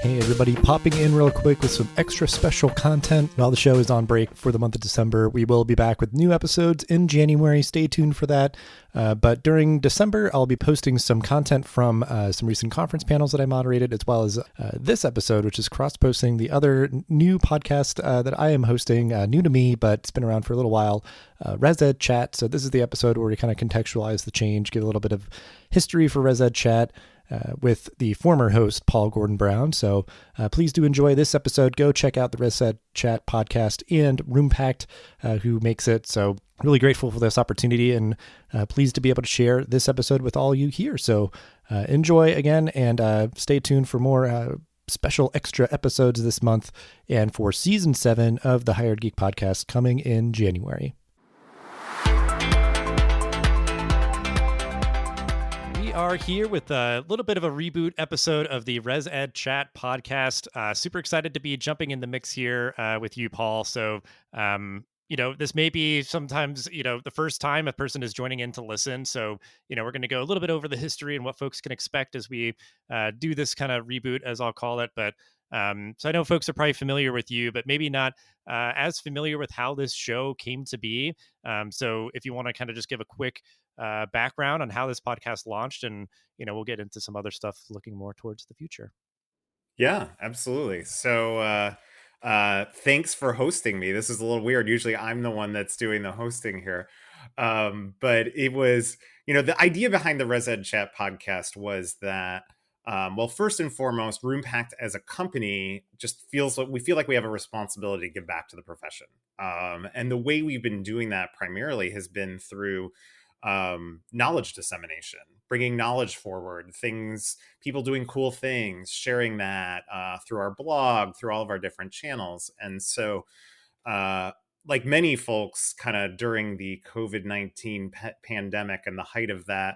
Hey everybody, popping in real quick with some extra special content. While the show is on break for the month of December, we will be back with new episodes in January. Stay tuned for that. But during December, I'll be posting some content from some recent conference panels that I moderated, as well as this episode, which is cross-posting the other new podcast that I am hosting, new to me, but it's been around for a little while, ResEdChat. So this is the episode where we kind of contextualize the change, give a little bit of history for ResEdChat. With the former host, Paul Gordon Brown. So please do enjoy this episode. Go check out the ResEdChat podcast and RoomPact, who makes it. So really grateful for this opportunity and pleased to be able to share this episode with all you here. So enjoy again and stay tuned for more special extra episodes this month and for season 7 of the Hired Geek podcast coming in January. We are here with a little bit of a reboot episode of the ResEdChat podcast. Super excited to be jumping in the mix here with you, Paul. So, this may be sometimes, the first time a person is joining in to listen. So, we're going to go a little bit over the history and what folks can expect as we do this kind of reboot, as I'll call it. But so I know folks are probably familiar with you, but maybe not as familiar with how this show came to be. So if you want to kind of just give a quick background on how this podcast launched, and we'll get into some other stuff looking more towards the future. Yeah, absolutely. So thanks for hosting me. This is a little weird. Usually I'm the one that's doing the hosting here. But it was, the idea behind the ResEdChat podcast was that first and foremost, RoomPact as a company just feels like we feel like we have a responsibility to give back to the profession. And the way we've been doing that primarily has been through knowledge dissemination, bringing knowledge forward, people doing cool things, sharing that through our blog, through all of our different channels. And so, like many folks, kind of during the COVID-19 pandemic and the height of that,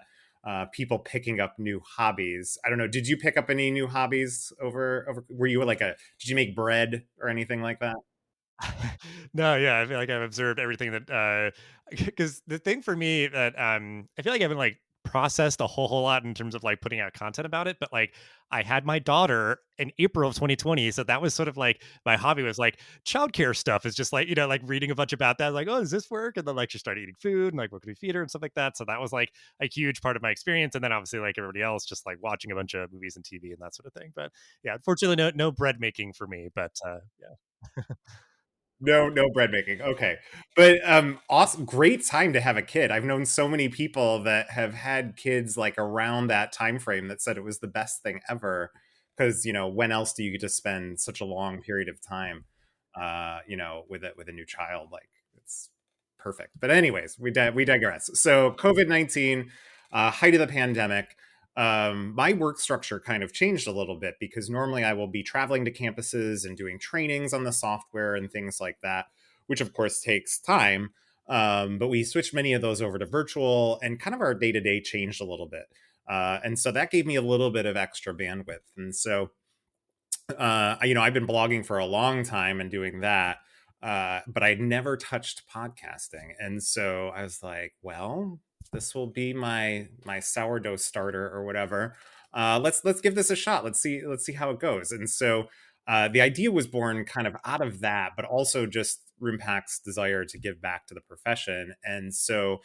people picking up new hobbies. I don't know. Did you pick up any new hobbies over? Were you did you make bread or anything like that? No, yeah, I feel like I've observed everything that because the thing for me that I feel like I haven't like processed a whole lot in terms of like putting out content about it, but like I had my daughter in April of 2020, so that was sort of like my hobby was like childcare stuff. Is just like like reading a bunch about that, like, oh, does this work? And then like she started eating food and like what can we feed her and stuff like that. So that was like a huge part of my experience. And then obviously like everybody else, just like watching a bunch of movies and TV and that sort of thing. But yeah, unfortunately, no bread making for me. But yeah. No bread making. Okay. But awesome, great time to have a kid. I've known so many people that have had kids like around that time frame that said it was the best thing ever because, when else do you get to spend such a long period of time with a new child? Like it's perfect. But anyways, we digress. So COVID-19, height of the pandemic, my work structure kind of changed a little bit because normally I will be traveling to campuses and doing trainings on the software and things like that, which of course takes time. But we switched many of those over to virtual and kind of our day-to-day changed a little bit. And so that gave me a little bit of extra bandwidth. And so, I've been blogging for a long time and doing that. But I'd never touched podcasting. And so I was like, well, this will be my sourdough starter or whatever. Let's give this a shot. Let's see how it goes. And so the idea was born kind of out of that, but also just RoomPact's desire to give back to the profession. And so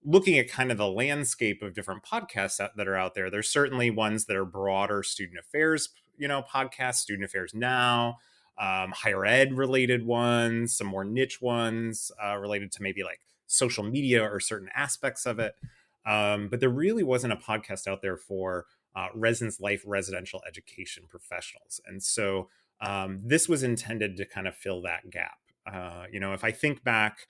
looking at kind of the landscape of different podcasts that are out there, there's certainly ones that are broader student affairs, podcasts, Student Affairs Now, higher ed related ones, some more niche ones related to maybe like social media or certain aspects of it. But there really wasn't a podcast out there for residence life residential education professionals. And so this was intended to kind of fill that gap. If I think back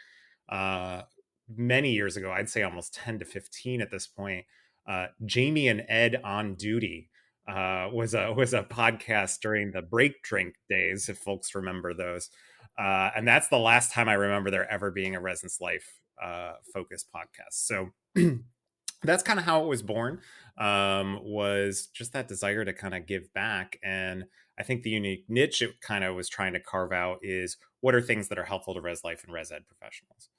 many years ago, I'd say almost 10 to 15 at this point, Jamie and Ed on Duty was a podcast during the break drink days, if folks remember those. And that's the last time I remember there ever being a residence life focused podcast. So that's kind of how it was born, was just that desire to kind of give back. And I think the unique niche it kind of was trying to carve out is what are things that are helpful to res life and res ed professionals,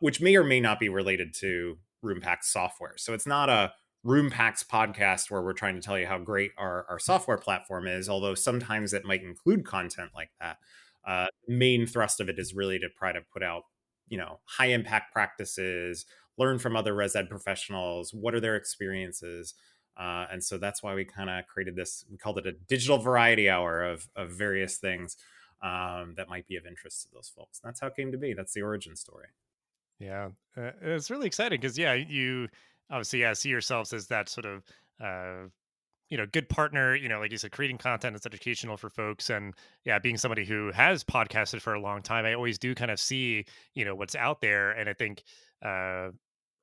which may or may not be related to RoomPact software. So it's not a Room Packs podcast where we're trying to tell you how great our software platform is, although sometimes it might include content like that. Main thrust of it is really to try to put out, high impact practices, learn from other res ed professionals, what are their experiences. And so that's why we kind of created this. We called it a digital variety hour of various things that might be of interest to those folks. And that's how it came to be. That's the origin story. Yeah, it's really exciting because you obviously see yourselves as that sort of good partner. Like you said, creating content that's educational for folks, and being somebody who has podcasted for a long time, I always do kind of see what's out there, and I think uh,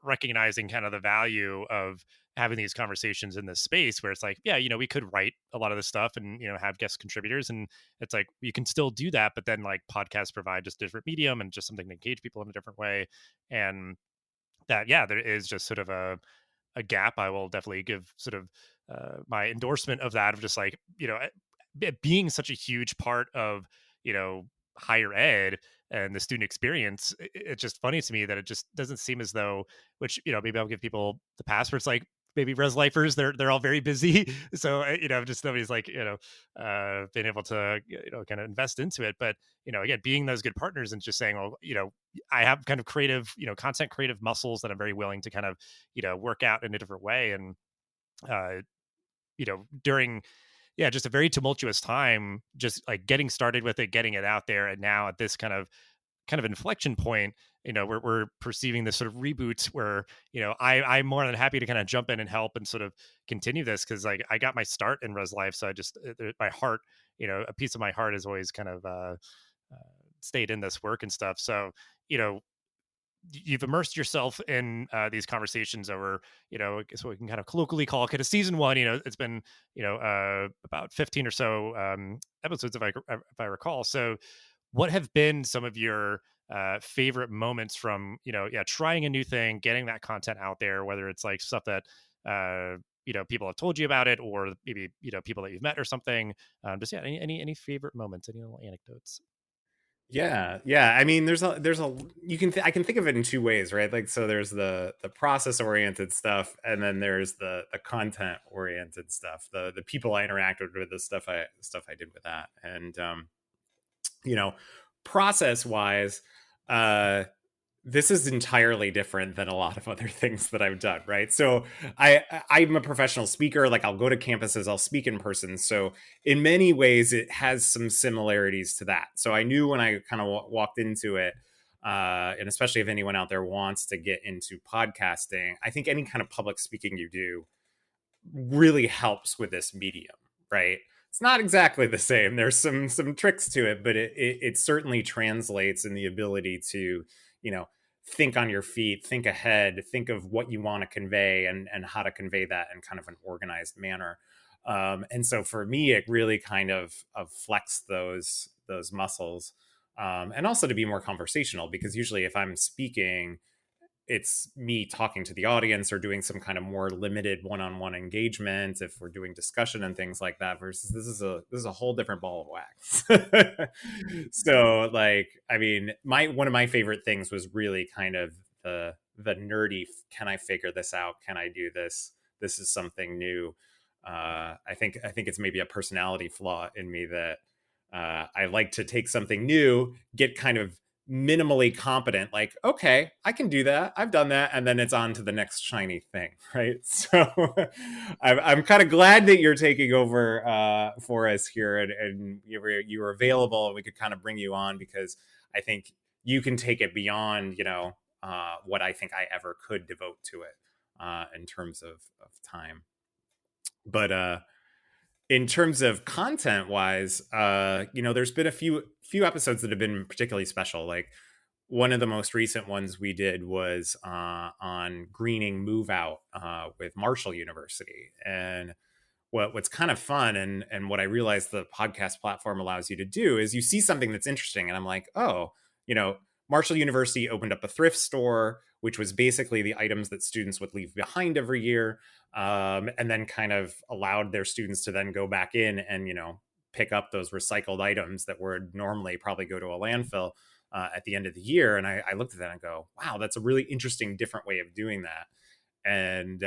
recognizing kind of the value of having these conversations in this space where it's like, we could write a lot of this stuff and have guest contributors, and it's like you can still do that, but then like podcasts provide just different medium and just something to engage people in a different way, and that there is just sort of a gap. I will definitely give sort of my endorsement of that, of just like being such a huge part of higher ed and the student experience. It's just funny to me that it just doesn't seem as though, which maybe I'll give people the pass where it's like maybe res lifers, they're all very busy, so just nobody's like been able to kind of invest into it. But again, being those good partners and just saying, well, I have kind of creative, content creative muscles that I'm very willing to kind of, work out in a different way. And, during, just a very tumultuous time, just like getting started with it, getting it out there. And now at this kind of inflection point, we're perceiving this sort of reboot where, I'm more than happy to kind of jump in and help and sort of continue this. Cause like I got my start in res life. So I just, my heart, a piece of my heart has always kind of, stayed in this work and stuff. So, you've immersed yourself in these conversations over, I guess what we can kind of colloquially call kind of season one. It's been, about 15 or so episodes, if I recall. So, what have been some of your favorite moments from, trying a new thing, getting that content out there, whether it's like stuff that people have told you about it, or maybe people that you've met or something. Just any favorite moments, any little anecdotes. Yeah. I mean, there's a I can think of it in two ways, right? Like, so there's the process oriented stuff, and then there's the content oriented stuff, the people I interacted with, the stuff I did with that. And you know, process wise, this is entirely different than a lot of other things that I've done, right? So I'm a professional speaker. Like, I'll go to campuses, I'll speak in person. So in many ways, it has some similarities to that. So I knew when I kind of walked into it, and especially if anyone out there wants to get into podcasting, I think any kind of public speaking you do really helps with this medium, right? It's not exactly the same. There's some tricks to it, but it certainly translates in the ability to, think on your feet, think ahead, think of what you want to convey, and how to convey that in kind of an organized manner. And so for me, it really kind of flexed those muscles, and also to be more conversational, because usually if I'm speaking, it's me talking to the audience or doing some kind of more limited one-on-one engagement if we're doing discussion and things like that, versus this is a whole different ball of wax. So like, I mean, one of my favorite things was really kind of the nerdy, can I figure this out, can I do this, this is something new. I think it's maybe a personality flaw in me that I like to take something new, get kind of minimally competent, like, okay, I can do that, I've done that, and then it's on to the next shiny thing, right? So I'm kind of glad that you're taking over for us here, and you were available, and we could kind of bring you on, because I think you can take it beyond what I think I ever could devote to it in terms of time. But in terms of content wise, there's been a few episodes that have been particularly special. Like, one of the most recent ones we did was on greening move out with Marshall University. And what's kind of fun, and what I realized the podcast platform allows you to do, is you see something that's interesting, and I'm like, oh, Marshall University opened up a thrift store, which was basically the items that students would leave behind every year, and then kind of allowed their students to then go back in and pick up those recycled items that would normally probably go to a landfill at the end of the year. And I looked at that and go, wow, that's a really interesting, different way of doing that. And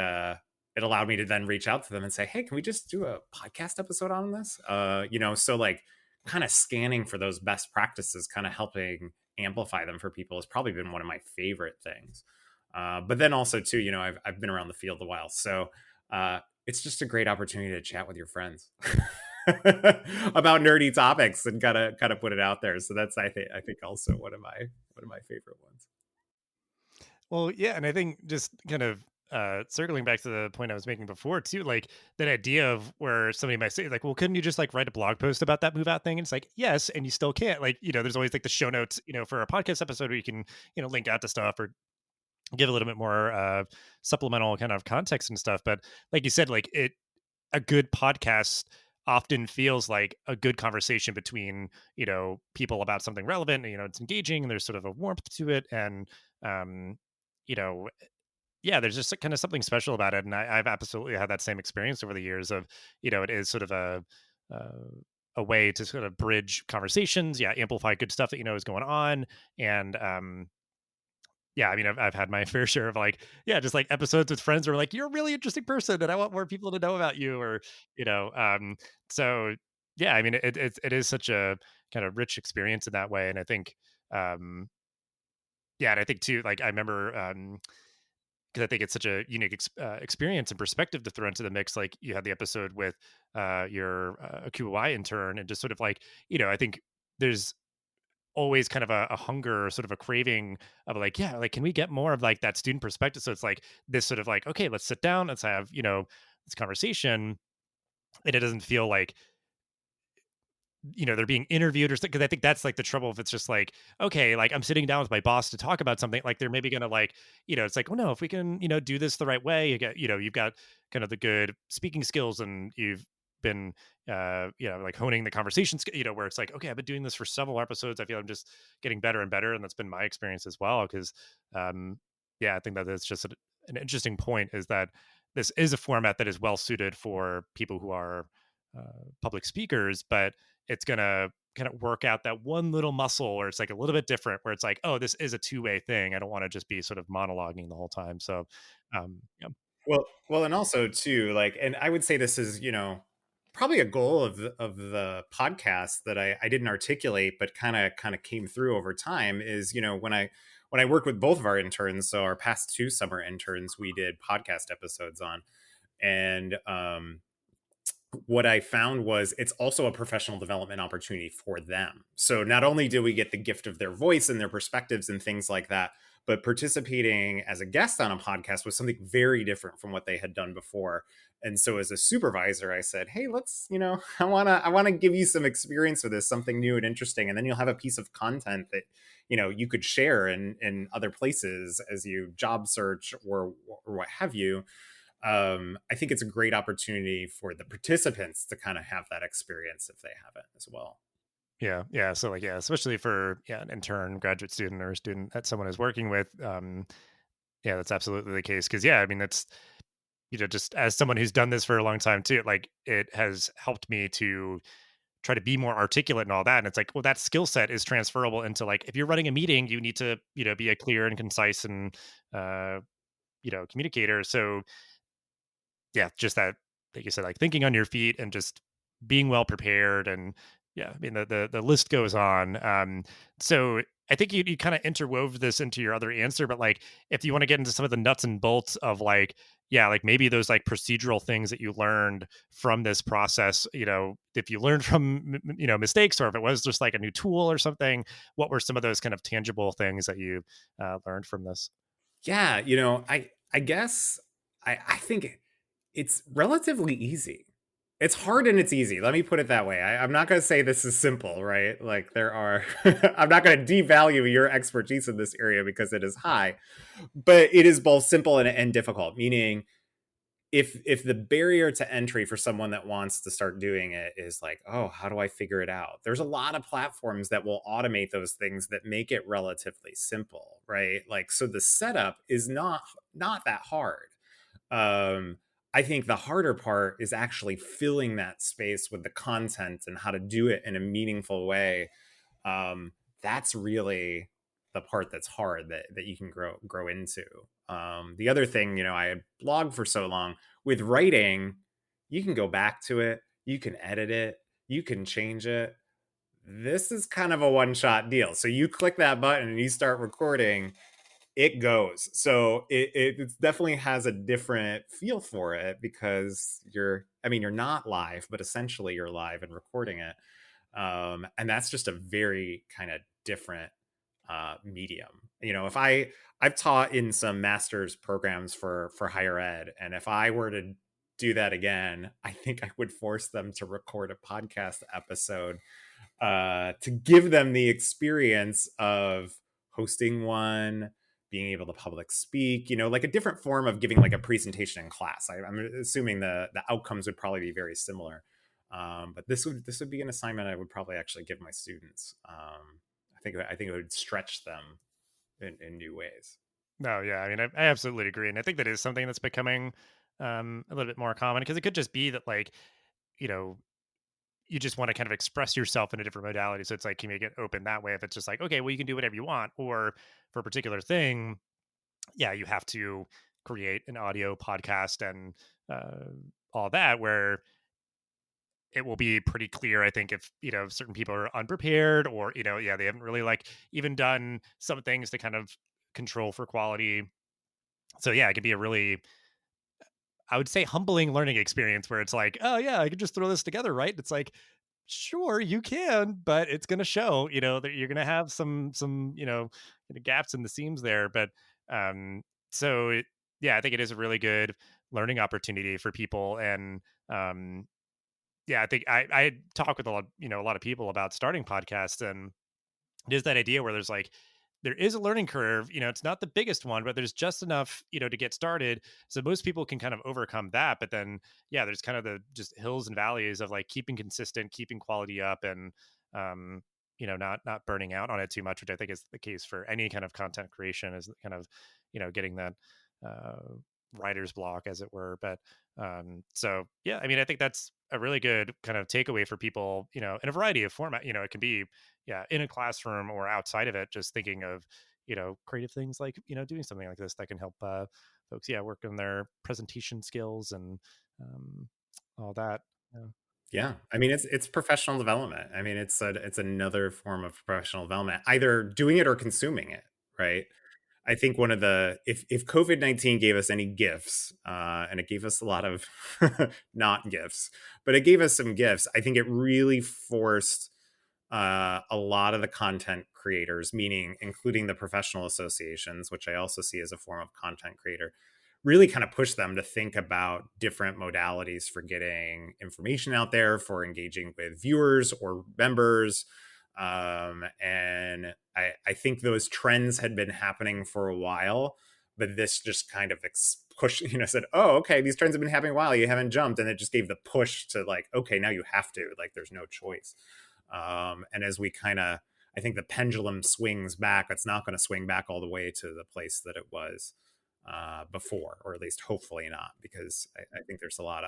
it allowed me to then reach out to them and say, hey, can we just do a podcast episode on this? So like kind of scanning for those best practices, kind of helping amplify them for people has probably been one of my favorite things. But then also too, I've been around the field a while, so it's just a great opportunity to chat with your friends about nerdy topics and kind of put it out there. So that's I think also one of my favorite ones. Well, yeah, and I think just kind of circling back to the point I was making before too, like that idea of where somebody might say, like, well, couldn't you just like write a blog post about that move out thing? And it's like, yes, and you still can't. Like, there's always like the show notes, for a podcast episode where you can, link out to stuff or give a little bit more supplemental kind of context and stuff. But like you said, like a good podcast often feels like a good conversation between people about something relevant. It's engaging and there's sort of a warmth to it, and um you know yeah, there's just kind of something special about it. And I've absolutely had that same experience over the years of it is sort of uh, a way to sort of bridge conversations, yeah, amplify good stuff that is going on. And yeah, I mean, I've had my fair share of like, yeah, just like episodes with friends where like, you're a really interesting person and I want more people to know about you, or, you know, so yeah, I mean, it is such a kind of rich experience in that way. And I think, um, yeah, and I think too, like I remember, because I think it's such a unique experience and perspective to throw into the mix. Like you had the episode with your QY intern, and just sort of like, I think there's always kind of a hunger, sort of a craving of like, yeah, like, can we get more of like that student perspective? So it's like this sort of like, okay, let's sit down, let's have, this conversation. And it doesn't feel like, they're being interviewed or something. Cause I think that's like the trouble if it's just like, okay, like I'm sitting down with my boss to talk about something, like they're maybe gonna like, it's like, oh no, if we can, do this the right way, you've got kind of the good speaking skills and you've been like honing the conversation, where it's like, okay, I've been doing this for several episodes. I feel I'm just getting better and better. And that's been my experience as well. Cause yeah, I think that it's just an interesting point is that this is a format that is well suited for people who are public speakers, but it's gonna kind of work out that one little muscle where it's like a little bit different, where it's like, oh, this is a two-way thing. I don't want to just be sort of monologuing the whole time. So, yeah, Well, and also too, like, and I would say this is, probably a goal of the podcast that I didn't articulate, but kind of came through over time is, when I worked with both of our interns, so our past two summer interns, we did podcast episodes on, and what I found was it's also a professional development opportunity for them. So not only do we get the gift of their voice and their perspectives and things like that, but participating as a guest on a podcast was something very different from what they had done before. And so as a supervisor, I said, "Hey, let's, I want to give you some experience with this, something new and interesting, and then you'll have a piece of content that, you could share in other places as you job search or what have you." I think it's a great opportunity for the participants to kind of have that experience if they have it as well. yeah, yeah. So, like, yeah, especially for an intern, graduate student, or a student that someone is working with. Yeah, that's absolutely the case. Because yeah, I mean, that's just as someone who's done this for a long time too, like it has helped me to try to be more articulate and all that. And it's like, well, that skill set is transferable into like if you're running a meeting, you need to be a clear and concise and uh, communicator. So yeah, just that, like you said, like thinking on your feet and just being well prepared. And yeah, I mean the list goes on. So I think you kind of interwove this into your other answer, but like if you want to get into some of the nuts and bolts of like, yeah, like maybe those like procedural things that you learned from this process, if you learned from mistakes, or if it was just like a new tool or something, what were some of those kind of tangible things that you learned from this? Yeah, I guess I think it's relatively easy. It's hard and it's easy. Let me put it that way. I'm not going to say this is simple, right? Like there are, I'm not going to devalue your expertise in this area because it is high, but it is both simple and difficult. Meaning, if the barrier to entry for someone that wants to start doing it is like, oh, how do I figure it out? There's a lot of platforms that will automate those things that make it relatively simple, right? Like, so the setup is not that hard. um, I think the harder part is actually filling that space with the content and how to do it in a meaningful way. That's really the part that's hard that you can grow into. The other thing, I had blogged for so long. With writing, you can go back to it, you can edit it, you can change it. This is kind of a one-shot deal. So you click that button and you start recording, it goes. So it definitely has a different feel for it because you're not live, but essentially you're live and recording it. And that's just a very kind of different medium. If I've taught in some master's programs for higher ed, and if I were to do that again, I think I would force them to record a podcast episode to give them the experience of hosting one, being able to public speak, like a different form of giving like a presentation in class. I'm assuming the outcomes would probably be very similar. But this would be an assignment I would probably actually give my students. I think it would stretch them in new ways. No, yeah, I mean, I absolutely agree, and I think that is something that's becoming a little bit more common because it could just be that, like, you know, you just want to kind of express yourself in a different modality. So it's like, you make it open that way. If it's just like, okay, well, you can do whatever you want, or for a particular thing, yeah, you have to create an audio podcast and uh, all that, where it will be pretty clear, I think, if certain people are unprepared, or yeah, they haven't really like even done some things to kind of control for quality. So yeah, it could be a really, I would say, humbling learning experience where it's like, oh yeah, I could just throw this together, right? It's like, sure, you can, but it's going to show, that you're going to have some, kind of gaps in the seams there. But so yeah, I think it is a really good learning opportunity for people. And yeah, I think I talk with a lot of people about starting podcasts, and it is that idea where there's like, there is a learning curve. It's not the biggest one, but there's just enough, to get started. So most people can kind of overcome that. But then, yeah, there's kind of the just hills and valleys of like keeping consistent, keeping quality up, and not burning out on it too much, which I think is the case for any kind of content creation, is kind of, getting that uh, writer's block, as it were. But so yeah, I mean, I think that's a really good kind of takeaway for people, in a variety of format. It can be, yeah, in a classroom or outside of it, just thinking of, creative things like, doing something like this that can help folks, yeah, work on their presentation skills and um, all that. Yeah. Yeah, I mean it's professional development. I mean it's another form of professional development, either doing it or consuming it, right? I think one of the if COVID-19 gave us any gifts, and it gave us a lot of not gifts, but it gave us some gifts. I think it really forced a lot of the content creators, meaning including the professional associations, which I also see as a form of content creator, really kind of push them to think about different modalities for getting information out there, for engaging with viewers or members. And I think those trends had been happening for a while, but this just kind of pushed, said, oh, okay, these trends have been happening a while. You haven't jumped. And it just gave the push to like, okay, now you have to, like, there's no choice. And as we kind of, I think the pendulum swings back, it's not going to swing back all the way to the place that it was before, or at least hopefully not, because I think there's a lot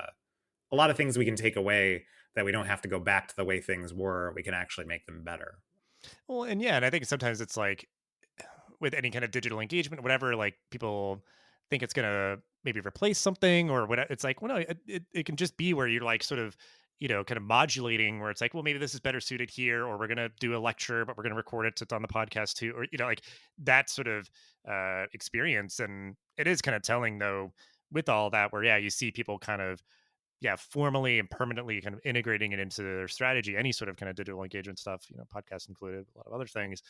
of things we can take away that we don't have to go back to the way things were. We can actually make them better. Well, and yeah, and I think sometimes it's like, with any kind of digital engagement, whatever, like, people think it's gonna maybe replace something or what. It's like, well, no, it can just be where you're like sort of, kind of modulating, where it's like, well, maybe this is better suited here, or we're gonna do a lecture, but we're gonna record it so it's on the podcast too, or like that sort of experience. And it is kind of telling though, with all that, where yeah, you see people kind of, yeah, formally and permanently kind of integrating it into their strategy, any sort of kind of digital engagement stuff, podcasts included, a lot of other things.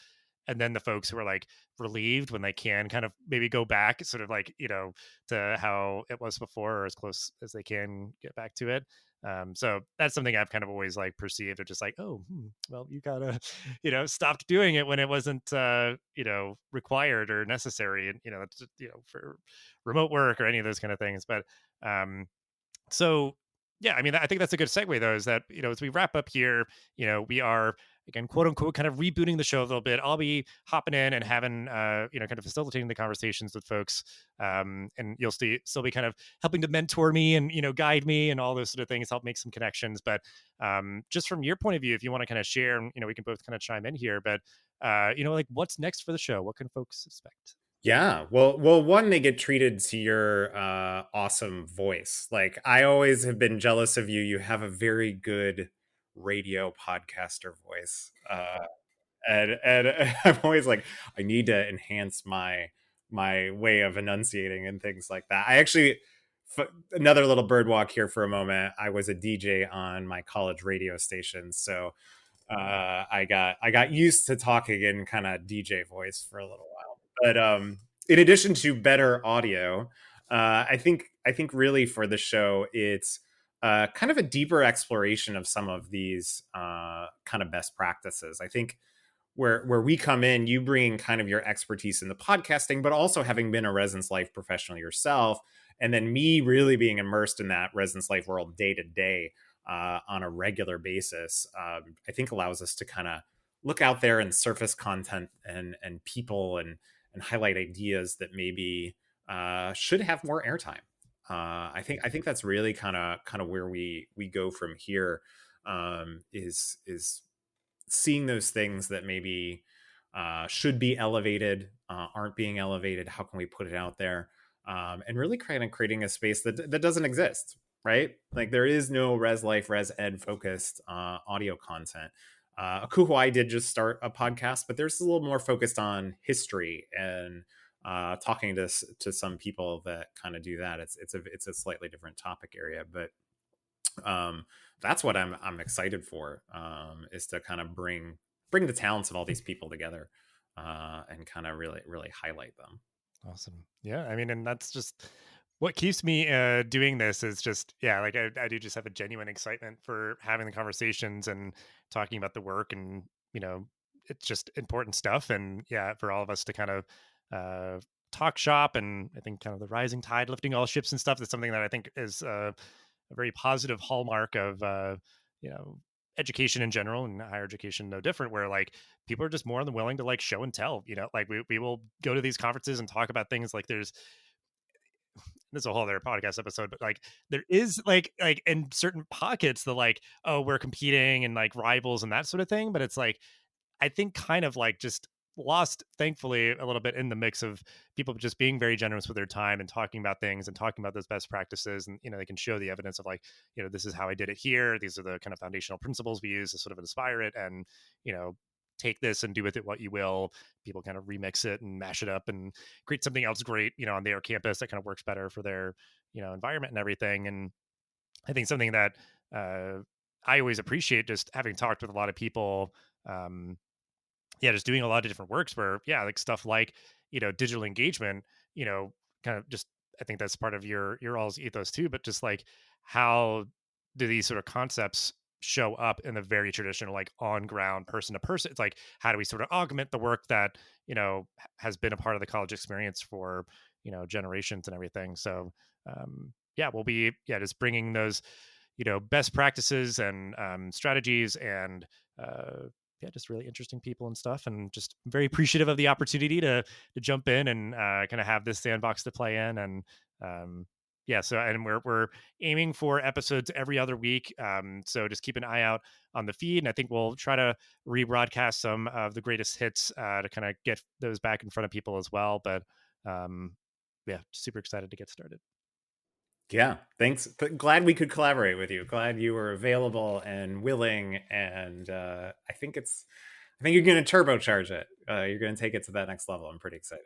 And then the folks who are like relieved when they can kind of maybe go back sort of like, to how it was before, or as close as they can get back to it. So that's something I've kind of always like perceived of, just like, oh, well, you gotta, stopped doing it when it wasn't, required or necessary. And, that's, for remote work or any of those kind of things. But, so yeah, I mean, I think that's a good segue though, is that, as we wrap up here, we are, again, quote unquote, kind of rebooting the show a little bit. I'll be hopping in and having, kind of facilitating the conversations with folks. And you'll still be kind of helping to mentor me and, guide me and all those sort of things, help make some connections. But just from your point of view, if you want to kind of share, we can both kind of chime in here, but, like, what's next for the show? What can folks expect? Yeah. One, they get treated to your awesome voice. Like, I always have been jealous of you. You have a very good radio podcaster voice. And I'm always like, I need to enhance my way of enunciating and things like that. I actually, another little bird walk here for a moment. I was a DJ on my college radio station, so I got used to talking in kind of DJ voice for a little while. But in addition to better audio, I think really for the show, it's kind of a deeper exploration of some of these kind of best practices. I think where we come in, you bring kind of your expertise in the podcasting, but also having been a residence life professional yourself, and then me really being immersed in that residence life world day to day on a regular basis, I think allows us to kind of look out there and surface content and people and highlight ideas that maybe should have more airtime. I think that's really kind of where we go from here. Is seeing those things that maybe should be elevated, aren't being elevated. How can we put it out there? And really creating a space that doesn't exist, right? Like, there is no res life, res ed focused audio content. Akuhuai did just start a podcast, but there's a little more focused on history and talking to some people that kind of do that. It's a slightly different topic area, but that's what I'm excited for, is to kind of bring the talents of all these people together, and kind of really highlight them. Awesome. Yeah. I mean, and that's just what keeps me doing this is just, yeah, like I do just have a genuine excitement for having the conversations and talking about the work. And, it's just important stuff. And yeah, for all of us to kind of talk shop. And I think kind of the rising tide lifting all ships and stuff. That's something that I think is a very positive hallmark of, you know, education in general, and higher education no different, where like people are just more than willing to like show and tell. Like we will go to these conferences and talk about things. Like there's a whole other podcast episode, but like there is like in certain pockets the like, oh, we're competing and like rivals and that sort of thing, but it's like I think kind of like just lost, thankfully, a little bit in the mix of people just being very generous with their time and talking about things and talking about those best practices. And, they can show the evidence of like, this is how I did it here. These are the kind of foundational principles we use to sort of inspire it. And, take this and do with it what you will. People kind of remix it and mash it up and create something else great, on their campus that kind of works better for their, environment and everything. And I think something that I always appreciate, just having talked with a lot of people, just doing a lot of different works where, like stuff like, digital engagement, kind of just, I think that's part of your all's ethos too, but just like, how do these sort of concepts show up in the very traditional, like on ground person to person? It's like, how do we sort of augment the work that, has been a part of the college experience for, generations and everything. So, we'll be, just bringing those, best practices and strategies and, just really interesting people and stuff, and just very appreciative of the opportunity to jump in and kind of have this sandbox to play in. And so and we're aiming for episodes every other week, so just keep an eye out on the feed, and I think we'll try to rebroadcast some of the greatest hits to kind of get those back in front of people as well. But super excited to get started. Yeah, thanks. Glad we could collaborate with you. Glad you were available and willing. And I think you're going to turbocharge it. You're going to take it to that next level. I'm pretty excited.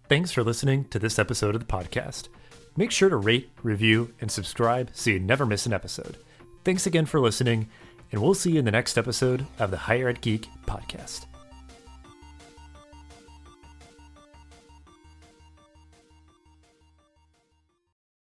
Thanks for listening to this episode of the podcast. Make sure to rate, review, and subscribe so you never miss an episode. Thanks again for listening, and we'll see you in the next episode of the Higher Ed Geek podcast.